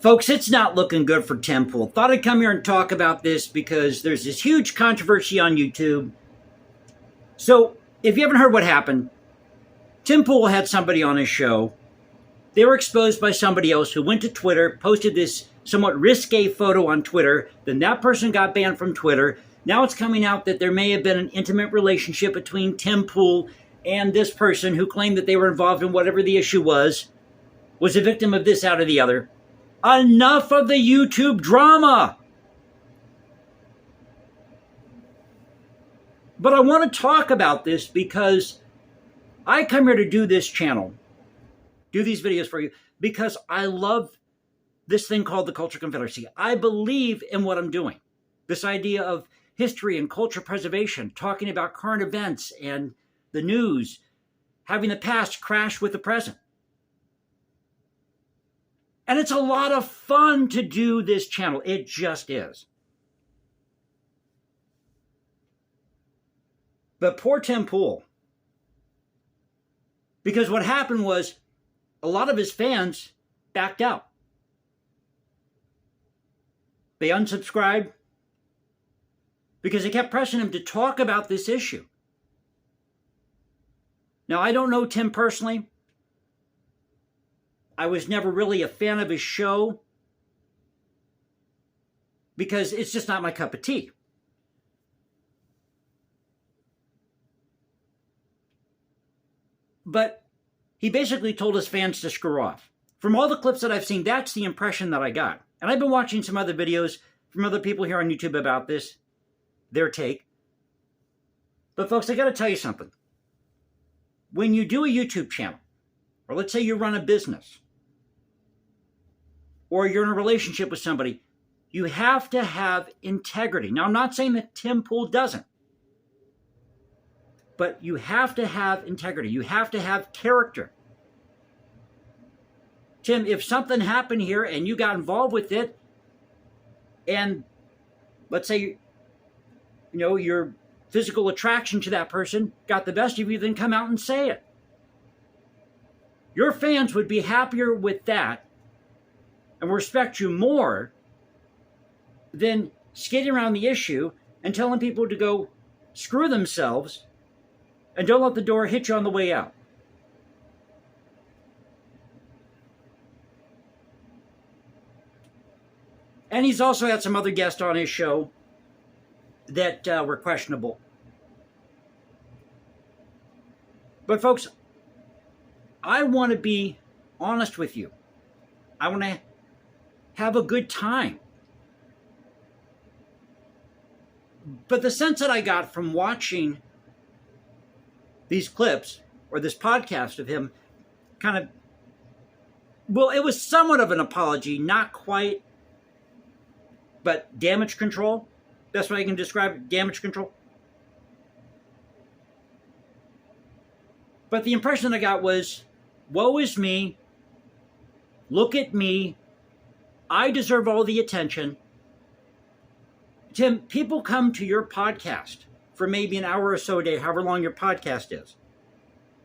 Folks, it's not looking good for Tim Pool. Thought I'd come here and talk about this because there's this huge controversy on YouTube. So, if you haven't heard what happened, Tim Pool had somebody on his show. They were exposed by somebody else who went to Twitter, posted this somewhat risque photo on Twitter. Then that person got banned from Twitter. Now it's coming out that there may have been an intimate relationship between Tim Pool and this person who claimed that they were involved in whatever the issue was a victim of this, out, or the other. Enough of the YouTube drama. But I want to talk about this because I come here to do this channel, do these videos for you, because I love this thing called the Culture Confederacy. I believe in what I'm doing. This idea of history and culture preservation, talking about current events and the news, having the past crash with the present. And it's a lot of fun to do this channel. It just is. But poor Tim Pool. Because what happened was a lot of his fans backed out. They unsubscribed because they kept pressing him to talk about this issue. Now, I don't know Tim personally. I was never really a fan of his show because it's just not my cup of tea. But he basically told his fans to screw off. From all the clips that I've seen, that's the impression that I got. And I've been watching some other videos from other people here on YouTube about this, their take. But folks, I got to tell you something. When you do a YouTube channel, or let's say you run a business, or you're in a relationship with somebody, you have to have integrity. Now, I'm not saying that Tim Pool doesn't, but you have to have integrity. You have to have character. Tim, if something happened here and you got involved with it, and let's say, your physical attraction to that person got the best of you, then come out and say it. Your fans would be happier with that and respect you more than skating around the issue and telling people to go screw themselves and don't let the door hit you on the way out. And he's also had some other guests on his show that were questionable. But folks, I want to be honest with you. I want to have a good time. But the sense that I got from watching these clips or this podcast of him it was somewhat of an apology, not quite, but damage control. That's what I can describe it, damage control. But the impression I got was, woe is me, look at me, I deserve all the attention. Tim, people come to your podcast for maybe an hour or so a day, however long your podcast is.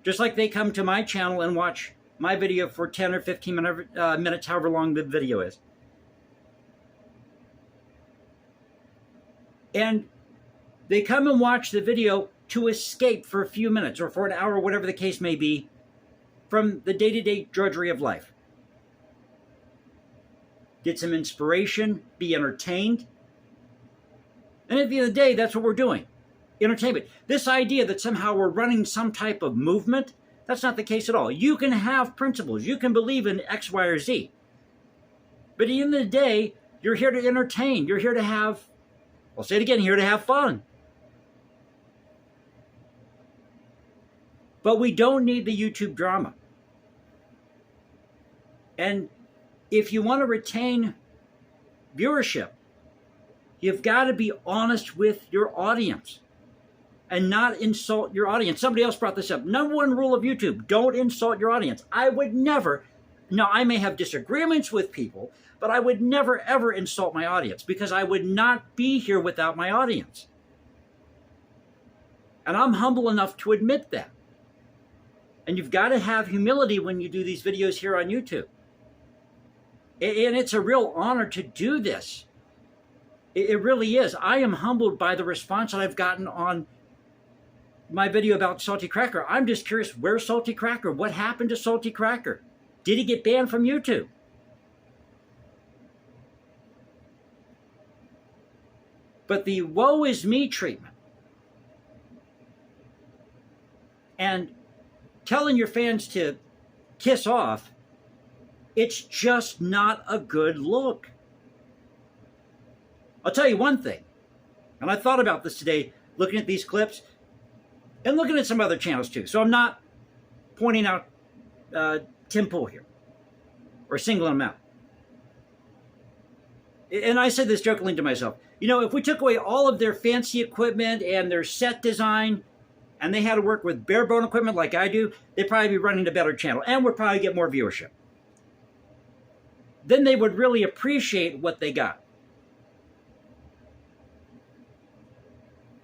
Just like they come to my channel and watch my video for 10 or 15 minutes, however long the video is. And they come and watch the video to escape for a few minutes or for an hour, whatever the case may be, from the day-to-day drudgery of life. Get some inspiration, be entertained. And at the end of the day, that's what we're doing. Entertainment. This idea that somehow we're running some type of movement, that's not the case at all. You can have principles. You can believe in X, Y, or Z. But at the end of the day, you're here to entertain. You're here to have, I'll say it again, here to have fun. But we don't need the YouTube drama. And if you want to retain viewership, you've got to be honest with your audience and not insult your audience. Somebody else brought this up. Number one rule of YouTube, don't insult your audience. I would never, now I may have disagreements with people, but I would never ever insult my audience because I would not be here without my audience. And I'm humble enough to admit that. And you've got to have humility when you do these videos here on YouTube. And it's a real honor to do this. It really is. I am humbled by the response that I've gotten on my video about Salty Cracker. I'm just curious, where's Salty Cracker? What happened to Salty Cracker? Did he get banned from YouTube? But the woe is me treatment and telling your fans to kiss off, it's just not a good look. I'll tell you one thing, and I thought about this today looking at these clips and looking at some other channels too. So I'm not pointing out Tim Pool here or singling him out. And I said this jokingly to myself, you know, if we took away all of their fancy equipment and their set design and they had to work with bare bone equipment like I do, they'd probably be running a better channel and would probably get more viewership. Then they would really appreciate what they got.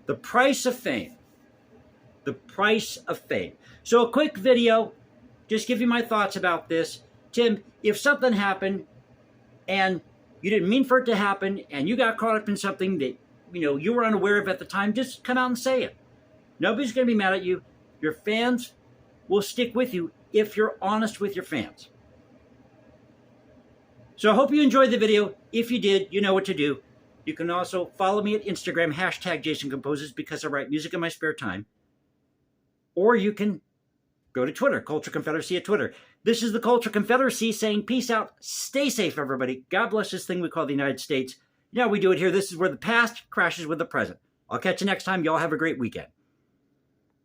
The price of fame. The price of fame. So a quick video, just give you my thoughts about this. Tim, if something happened and you didn't mean for it to happen and you got caught up in something that, you know, you were unaware of at the time, just come out and say it. Nobody's going to be mad at you. Your fans will stick with you if you're honest with your fans. So I hope you enjoyed the video. If you did, you know what to do. You can also follow me at Instagram, #JasonComposes, because I write music in my spare time. Or you can go to Twitter, Culture Confederacy at Twitter. This is the Culture Confederacy saying peace out. Stay safe, everybody. God bless this thing we call the United States. You know how we do it here. This is where the past crashes with the present. I'll catch you next time. Y'all have a great weekend.